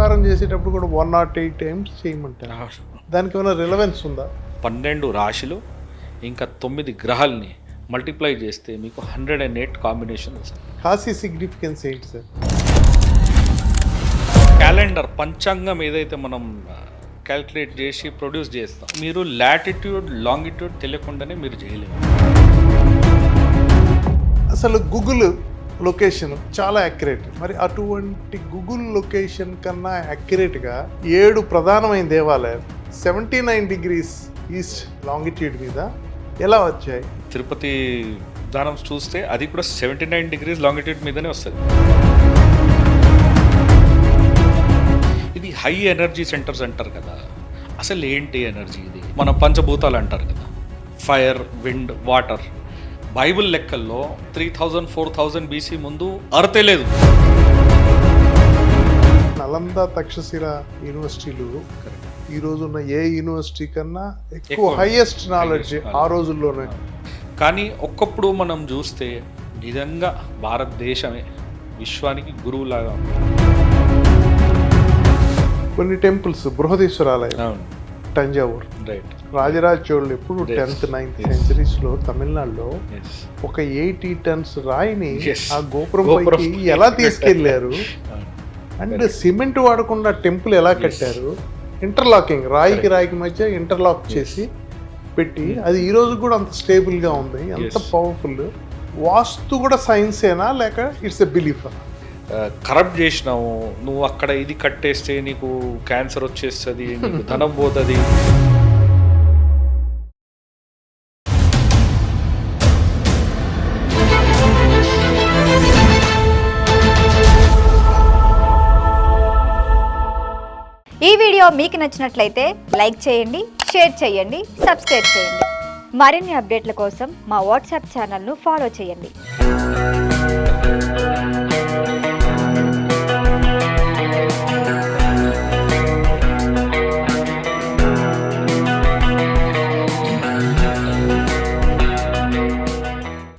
ప్రకారం చేసేటప్పుడు కూడా 108 టైమ్స్ చేయమంటారు. దానికి ఏమైనా రిలవెన్స్ ఉందా? 12 రాశులు ఇంకా 9 గ్రహాలని మల్టిప్లై చేస్తే మీకు 108 కాంబినేషన్ వస్తుంది. కాశీ సిగ్నిఫికెన్స్ ఏంటి సార్? క్యాలెండర్ పంచాంగం ఏదైతే మనం క్యాల్కులేట్ చేసి ప్రొడ్యూస్ చేస్తాం, మీరు లాటిట్యూడ్ లాంగిట్యూడ్ తెలియకుండానే మీరు చేయలేరు. అసలు గూగుల్ లొకేషన్ చాలా యాక్యురేట్. మరి అటువంటి గూగుల్ లొకేషన్ కన్నా యాక్యురేట్గా 7 ప్రధానమైన దేవాలయాలు 79 degrees ఈస్ట్ లాంగిట్యూడ్ మీద ఎలా వచ్చాయి? తిరుపతి దానం చూస్తే అది కూడా 79 degrees లాంగిట్యూడ్ మీదనే వస్తుంది. ఇది హై ఎనర్జీ సెంటర్స్ అంటారు కదా. అసలు ఏంటి ఎనర్జీ? ఇది మన పంచభూతాలు అంటారు కదా, ఫైర్, విండ్, వాటర్. బైబిల్ లెక్కల్లో 3000-4000 BC ముందు అర్తే లేదు. నలంద, తక్షశిల యూనివర్సిటీలు ఈ రోజున్న ఏ యూనివర్సిటీ కన్నా ఎక్కువ హైయెస్ట్ నాలెడ్జ్ ఆ రోజుల్లోనే. కానీ ఒక్కప్పుడు మనం చూస్తే నిజంగా భారతదేశమే విశ్వానికి గురువులాగా. కొన్ని టెంపుల్స్, బృహదీశ్వరాలయం, తంజావూర్, రైట్, రాజరాజ చోళులు ఎప్పుడు 10th, 9th centuries తమిళనాడులో ఒక 80 tons రాయిని ఆ గోపురం పైకి ఎలా తీసుకెళ్లారు? అండ్ సిమెంట్ వాడకుండా టెంపుల్ ఎలా కట్టారు? ఇంటర్లాకింగ్, రాయికి మధ్య ఇంటర్లాక్ చేసి పెట్టి, అది ఈ రోజు కూడా అంత స్టేబుల్గా ఉంది, అంత పవర్ఫుల్. వాస్తు కూడా సైన్సేనా లేక ఇట్స్ ఎ బిలీఫా? కరప్ట్ చేసినావు నువ్వు, అక్కడ ఇది కట్టేస్తే నీకు క్యాన్సర్ వచ్చేస్తుంది, నీకు ధనం పోతుంది. ఈ వీడియో మీకు నచ్చినట్లయితే లైక్ చేయండి, షేర్ చేయండి, సబ్స్క్రైబ్ చేయండి. మరిన్ని అప్డేట్ల కోసం మా వాట్సాప్ ఛానల్ను ఫాలో చేయండి.